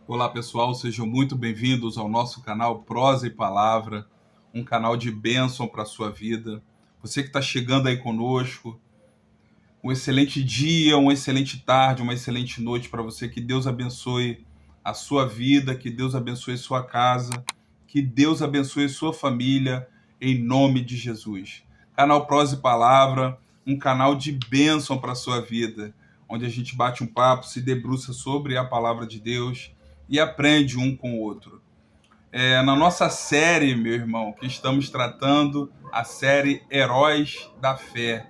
Olá pessoal, sejam muito bem-vindos ao nosso canal Prosa e Palavra, um canal de bênção para a sua vida. Você que está chegando aí conosco, um excelente dia, uma excelente tarde, uma excelente noite para você. Que Deus abençoe a sua vida, que Deus abençoe sua casa, que Deus abençoe sua família, em nome de Jesus. Canal Prosa e Palavra, um canal de bênção para a sua vida, onde a gente bate um papo, se debruça sobre a palavra de Deus e aprende um com o outro. Na nossa série, meu irmão, que estamos tratando, a série Heróis da Fé.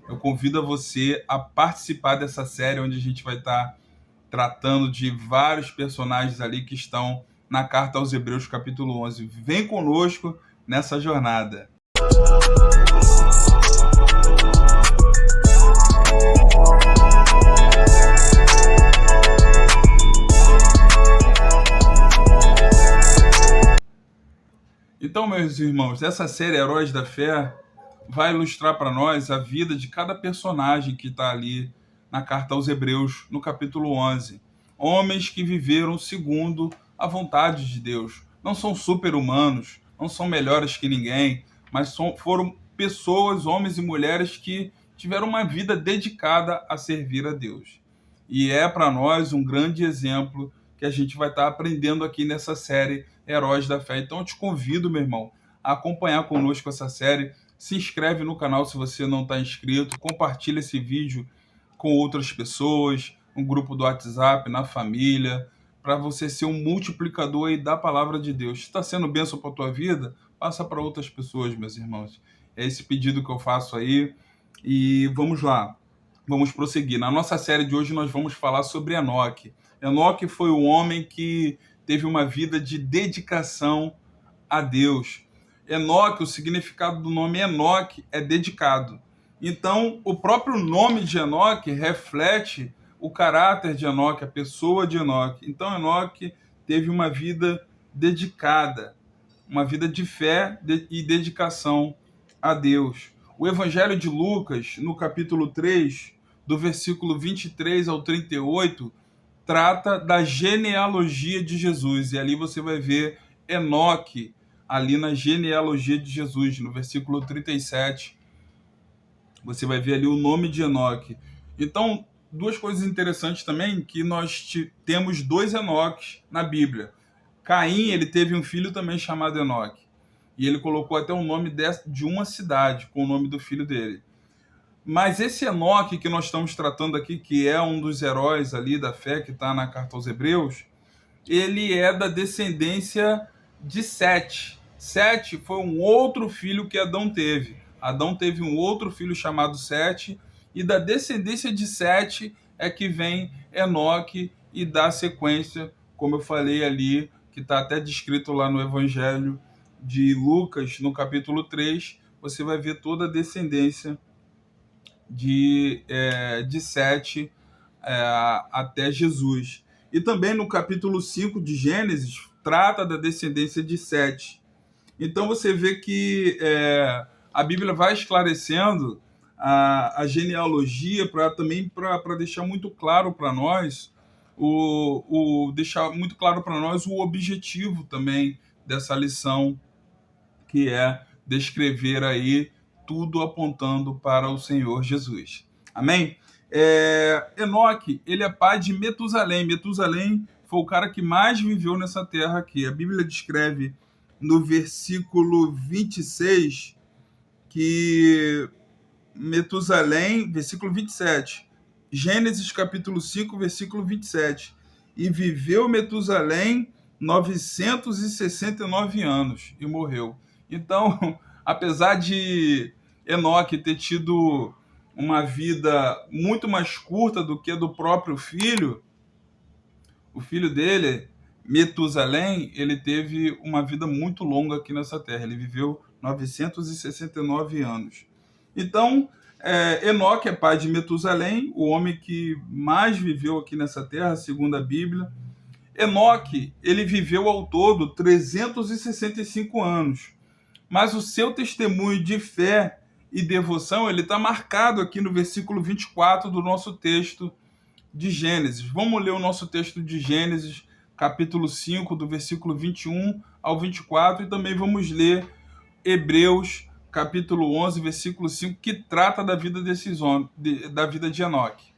Eu convido a você a participar dessa série, onde a gente vai estar tratando de vários personagens ali que estão na Carta aos Hebreus, capítulo 11. Vem conosco nessa jornada. Então, meus irmãos, essa série Heróis da Fé vai ilustrar para nós a vida de cada personagem que está ali na Carta aos Hebreus, no capítulo 11. Homens que viveram segundo a vontade de Deus. Não são super-humanos, não são melhores que ninguém, mas foram pessoas, homens e mulheres que tiveram uma vida dedicada a servir a Deus. E é para nós um grande exemplo que a gente vai estar aprendendo aqui nessa série Heróis da Fé. Então eu te convido, meu irmão, a acompanhar conosco essa série. Se inscreve no canal se você não está inscrito, compartilha esse vídeo com outras pessoas, no grupo do WhatsApp, na família, para você ser um multiplicador aí da palavra de Deus. Se está sendo bênção para a tua vida, passa para outras pessoas, meus irmãos. É esse pedido que eu faço aí. E vamos lá, vamos prosseguir. Na nossa série de hoje nós vamos falar sobre Enoque. Enoque foi o homem que teve uma vida de dedicação a Deus. Enoque, o significado do nome Enoque é dedicado. Então, o próprio nome de Enoque reflete o caráter de Enoque, a pessoa de Enoque. Então, Enoque teve uma vida dedicada, uma vida de fé e dedicação a Deus. O Evangelho de Lucas, no capítulo 3, do versículo 23 ao 38, trata da genealogia de Jesus. E ali você vai ver Enoque, ali na genealogia de Jesus, no versículo 37, você vai ver ali o nome de Enoque. Então, duas coisas interessantes também, que nós temos dois Enoques na Bíblia. Caim, ele teve um filho também chamado Enoque, e ele colocou até o nome de uma cidade com o nome do filho dele. Mas esse Enoque que nós estamos tratando aqui, que é um dos heróis ali da fé, que está na Carta aos Hebreus, ele é da descendência de Sete. Sete foi um outro filho que Adão teve. Adão teve um outro filho chamado Sete, e da descendência de Sete é que vem Enoque e dá sequência, como eu falei ali, que está até descrito lá no Evangelho de Lucas, no capítulo 3, você vai ver toda a descendência de Sete até Jesus. E também no capítulo 5 de Gênesis, trata da descendência de Sete. Então você vê que a Bíblia vai esclarecendo a genealogia para deixar muito claro para nós deixar muito claro para nós o objetivo também dessa lição, que é descrever aí tudo apontando para o Senhor Jesus. Amém? Enoque, ele é pai de Metusalém. Metusalém foi o cara que mais viveu nessa terra aqui. A Bíblia descreve no versículo 26 que Metusalém, versículo 27, Gênesis capítulo 5, versículo 27, e viveu Metusalém 969 anos e morreu. Então, apesar de Enoque ter tido uma vida muito mais curta do que a do próprio filho, o filho dele, Metusalém, ele teve uma vida muito longa aqui nessa terra. Ele viveu 969 anos. Então, Enoque é pai de Metusalém, o homem que mais viveu aqui nessa terra, segundo a Bíblia. Enoque, ele viveu ao todo 365 anos. Mas o seu testemunho de fé e devoção, ele está marcado aqui no versículo 24 do nosso texto de Gênesis. Vamos ler o nosso texto de Gênesis, capítulo 5, do versículo 21 ao 24, e também vamos ler Hebreus, capítulo 11, versículo 5, que trata da vida desses homens, da vida de Enoque.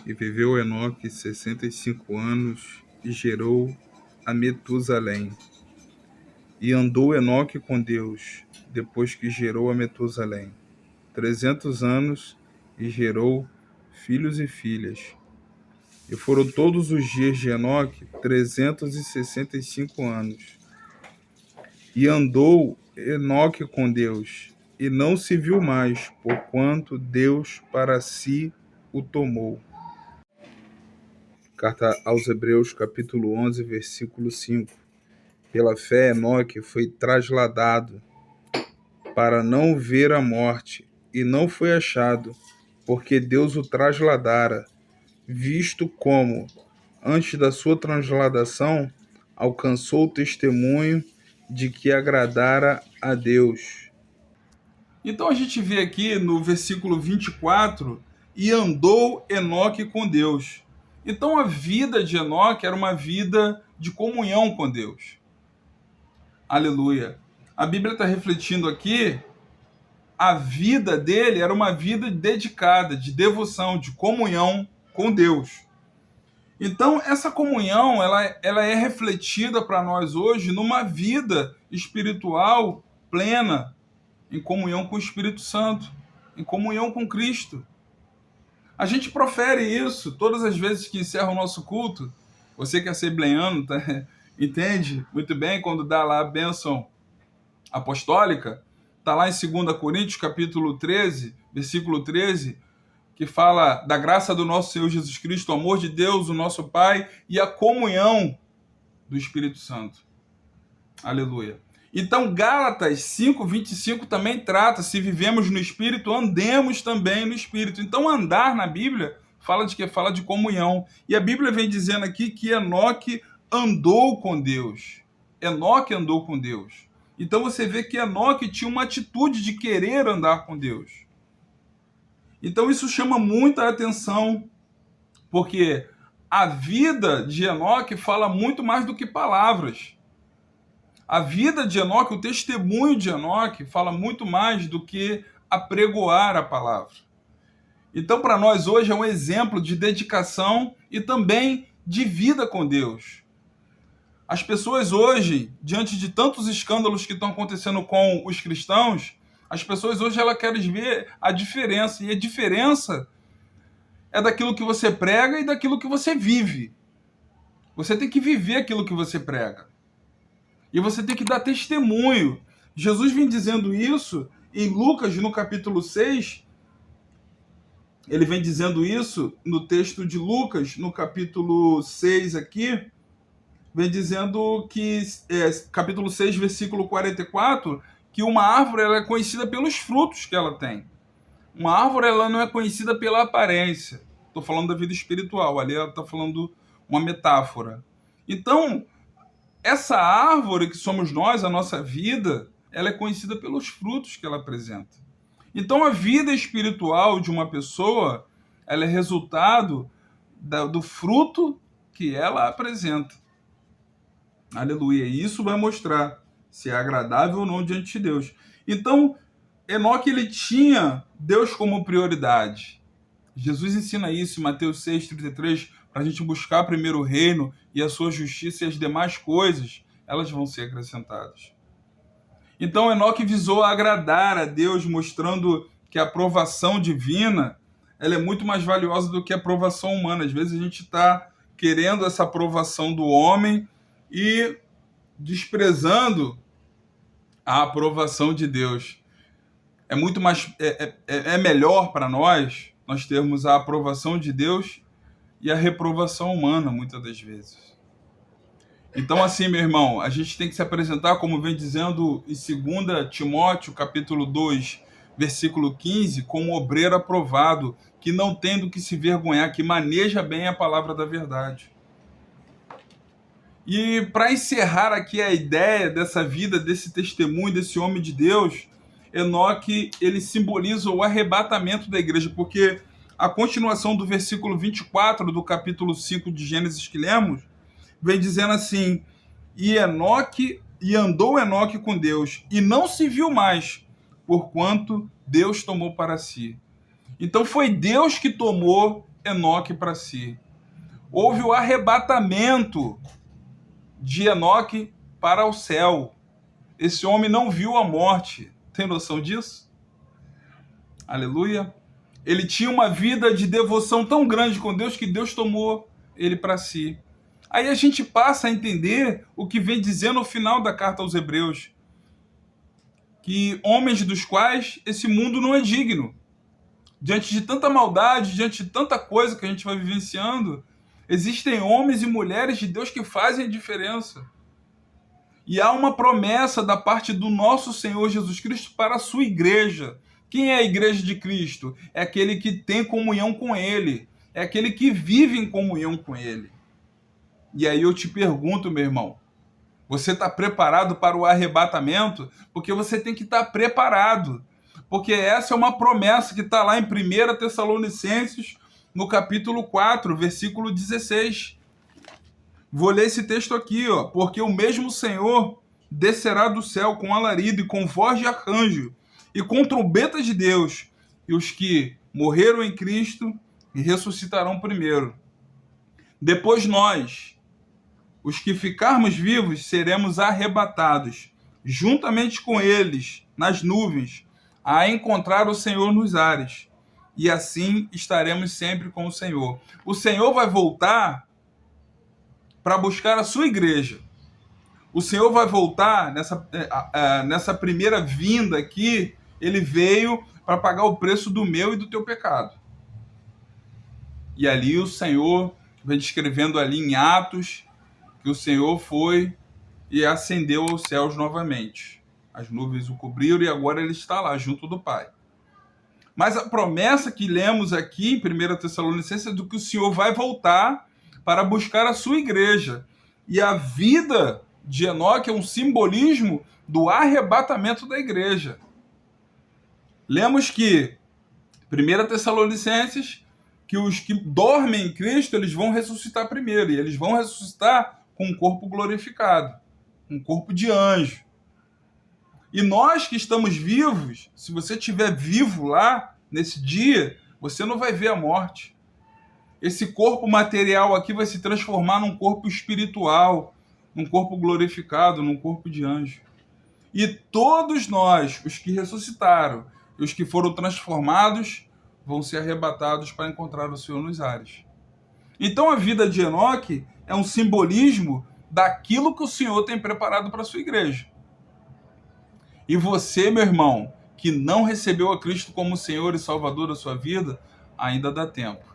E viveu Enoque 65 anos e gerou a Metusalém. E andou Enoque com Deus, depois que gerou a Metusalém, 300 anos, e gerou filhos e filhas. E foram todos os dias de Enoque 365 anos. E andou Enoque com Deus, e não se viu mais, porquanto Deus para si o tomou. Carta aos Hebreus, capítulo 11, versículo 5. Pela fé, Enoque foi trasladado para não ver a morte, e não foi achado, porque Deus o trasladara, visto como, antes da sua transladação, alcançou o testemunho de que agradara a Deus. Então a gente vê aqui no versículo 24, e andou Enoque com Deus. Então a vida de Enoque era uma vida de comunhão com Deus. Aleluia. A Bíblia está refletindo aqui, a vida dele era uma vida dedicada, de devoção, de comunhão com Deus. Então, essa comunhão, ela é refletida para nós hoje numa vida espiritual plena, em comunhão com o Espírito Santo, em comunhão com Cristo. A gente profere isso todas as vezes que encerra o nosso culto. Você que é assembleiano, tá? Entende muito bem quando dá lá a bênção apostólica, está lá em 2 Coríntios, capítulo 13, versículo 13, que fala da graça do nosso Senhor Jesus Cristo, o amor de Deus, o nosso Pai, e a comunhão do Espírito Santo. Aleluia. Então, Gálatas 5, 25 também trata, se vivemos no Espírito, andemos também no Espírito. Então, andar na Bíblia fala de quê? Fala de comunhão. E a Bíblia vem dizendo aqui que Enoque andou com Deus. Enoque andou com Deus. Então, você vê que Enoque tinha uma atitude de querer andar com Deus. Então, isso chama muita atenção, porque a vida de Enoque fala muito mais do que palavras. A vida de Enoque, o testemunho de Enoque, fala muito mais do que apregoar a palavra. Então, para nós hoje é um exemplo de dedicação e também de vida com Deus. As pessoas hoje, diante de tantos escândalos que estão acontecendo com os cristãos, as pessoas hoje elas querem ver a diferença. E a diferença é daquilo que você prega e daquilo que você vive. Você tem que viver aquilo que você prega. E você tem que dar testemunho. Jesus vem dizendo isso em Lucas, no capítulo 6. Ele vem dizendo isso no texto de Lucas, no capítulo 6 aqui. Vem dizendo que, capítulo 6, versículo 44, que uma árvore ela é conhecida pelos frutos que ela tem. Uma árvore ela não é conhecida pela aparência. Estou falando da vida espiritual. Ali ela está falando uma metáfora. Então, essa árvore que somos nós, a nossa vida, ela é conhecida pelos frutos que ela apresenta. Então, a vida espiritual de uma pessoa, ela é resultado do fruto que ela apresenta. Aleluia. E isso vai mostrar se é agradável ou não diante de Deus. Então, Enoque, ele tinha Deus como prioridade. Jesus ensina isso em Mateus 6,33, para a gente buscar primeiro o reino e a sua justiça, e as demais coisas, elas vão ser acrescentadas. Então, Enoque visou agradar a Deus, mostrando que a aprovação divina ela é muito mais valiosa do que a aprovação humana. Às vezes a gente está querendo essa aprovação do homem e desprezando a aprovação de Deus. É muito mais melhor para nós termos a aprovação de Deus e a reprovação humana, muitas das vezes. Então, assim, meu irmão, a gente tem que se apresentar, como vem dizendo em 2 Timóteo, capítulo 2, versículo 15, como obreiro aprovado, que não tem do que se vergonhar, que maneja bem a palavra da verdade. E para encerrar aqui a ideia dessa vida, desse testemunho, desse homem de Deus, Enoque, ele simboliza o arrebatamento da igreja, porque a continuação do versículo 24 do capítulo 5 de Gênesis que lemos, vem dizendo assim: e andou Enoque com Deus, e não se viu mais, porquanto Deus tomou para si. Então foi Deus que tomou Enoque para si. Houve o arrebatamento de Enoque para o céu. Esse homem não viu a morte. Tem noção disso? Aleluia. Ele tinha uma vida de devoção tão grande com Deus que Deus tomou ele para si. Aí a gente passa a entender o que vem dizendo no final da carta aos Hebreus, que homens dos quais esse mundo não é digno. Diante de tanta maldade, diante de tanta coisa que a gente vai vivenciando, existem homens e mulheres de Deus que fazem a diferença. E há uma promessa da parte do nosso Senhor Jesus Cristo para a sua igreja. Quem é a igreja de Cristo? É aquele que tem comunhão com Ele. É aquele que vive em comunhão com Ele. E aí eu te pergunto, meu irmão, você está preparado para o arrebatamento? Porque você tem que estar preparado. Porque essa é uma promessa que está lá em 1 Tessalonicenses, no capítulo 4, versículo 16. Vou ler esse texto aqui, ó. Porque o mesmo Senhor descerá do céu com alarido e com voz de arcanjo e com trombeta de Deus, e os que morreram em Cristo ressuscitarão primeiro. Depois nós, os que ficarmos vivos, seremos arrebatados, juntamente com eles, nas nuvens, a encontrar o Senhor nos ares. E assim estaremos sempre com o Senhor. O Senhor vai voltar para buscar a sua igreja. O Senhor vai voltar nessa primeira vinda aqui. Ele veio para pagar o preço do meu e do teu pecado. E ali o Senhor vem descrevendo ali em Atos que o Senhor foi e ascendeu aos céus novamente. As nuvens o cobriram e agora ele está lá junto do Pai. Mas a promessa que lemos aqui em 1 Tessalonicenses é do que o Senhor vai voltar para buscar a sua igreja. E a vida de Enoque é um simbolismo do arrebatamento da igreja. Lemos que 1 Tessalonicenses, que os que dormem em Cristo, eles vão ressuscitar primeiro, e eles vão ressuscitar com um corpo glorificado, um corpo de anjo. E nós que estamos vivos, se você estiver vivo lá, nesse dia, você não vai ver a morte. Esse corpo material aqui vai se transformar num corpo espiritual, num corpo glorificado, num corpo de anjo. E todos nós, os que ressuscitaram e os que foram transformados, vão ser arrebatados para encontrar o Senhor nos ares. Então a vida de Enoque é um simbolismo daquilo que o Senhor tem preparado para a sua igreja. E você, meu irmão, que não recebeu a Cristo como Senhor e Salvador da sua vida, ainda dá tempo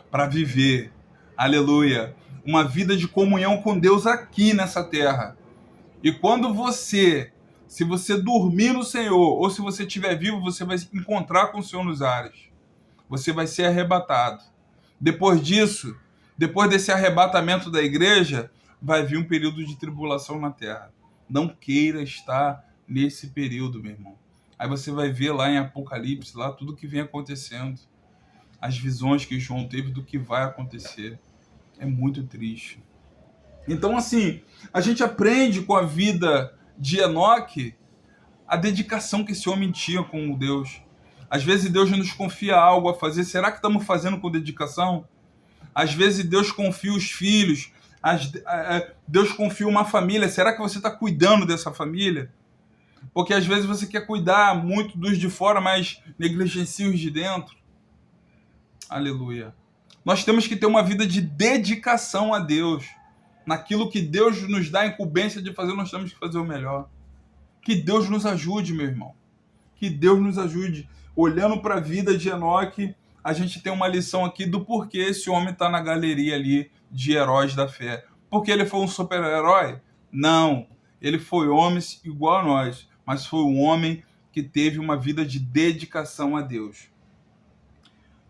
para viver, aleluia, uma vida de comunhão com Deus aqui nessa terra. E quando se você dormir no Senhor, ou se você estiver vivo, você vai se encontrar com o Senhor nos ares. Você vai ser arrebatado. Depois disso, depois desse arrebatamento da igreja, vai vir um período de tribulação na terra. Não queira estar nesse período, meu irmão. Aí você vai ver lá em Apocalipse, lá tudo que vem acontecendo. As visões que João teve do que vai acontecer. É muito triste. Então, assim, a gente aprende com a vida de Enoque a dedicação que esse homem tinha com Deus. Às vezes Deus nos confia algo a fazer. Será que estamos fazendo com dedicação? Às vezes Deus confia os filhos. Deus confia uma família. Será que você está cuidando dessa família? Porque às vezes você quer cuidar muito dos de fora, mas negligencia os de dentro. Aleluia. Nós temos que ter uma vida de dedicação a Deus. Naquilo que Deus nos dá a incumbência de fazer, nós temos que fazer o melhor. Que Deus nos ajude, meu irmão. Que Deus nos ajude. Olhando para a vida de Enoque, a gente tem uma lição aqui do porquê esse homem está na galeria ali de heróis da fé. Porque ele foi um super-herói? Não. Ele foi homem igual a nós, mas foi um homem que teve uma vida de dedicação a Deus.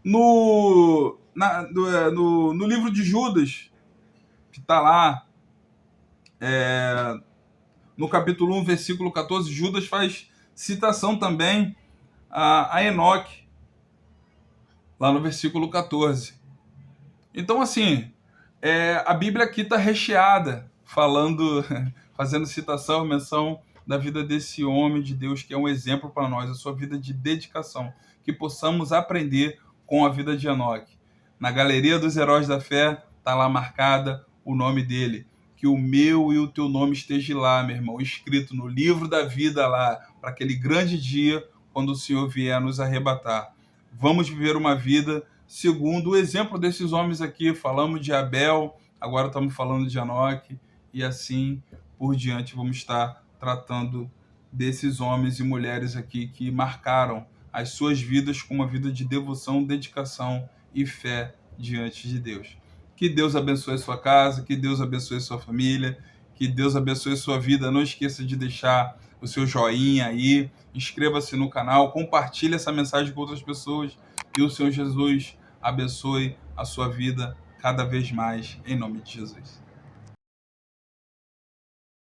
No livro de Judas, que está lá, no capítulo 1, versículo 14, Judas faz citação também a Enoque, lá no versículo 14. Então, assim, A Bíblia aqui está recheada, falando, fazendo citação, menção da vida desse homem de Deus, que é um exemplo para nós, a sua vida de dedicação, que possamos aprender com a vida de Enoque. Na galeria dos heróis da fé, está lá marcada o nome dele. Que o meu e o teu nome esteja lá, meu irmão, escrito no livro da vida lá, para aquele grande dia, quando o Senhor vier nos arrebatar. Vamos viver uma vida segundo o exemplo desses homens aqui. Falamos de Abel, agora estamos falando de Enoque, e assim por diante vamos estar tratando desses homens e mulheres aqui que marcaram as suas vidas com uma vida de devoção, dedicação e fé diante de Deus. Que Deus abençoe a sua casa, que Deus abençoe a sua família, que Deus abençoe a sua vida. Não esqueça de deixar o seu joinha aí, inscreva-se no canal, compartilhe essa mensagem com outras pessoas, e o Senhor Jesus abençoe a sua vida cada vez mais, em nome de Jesus.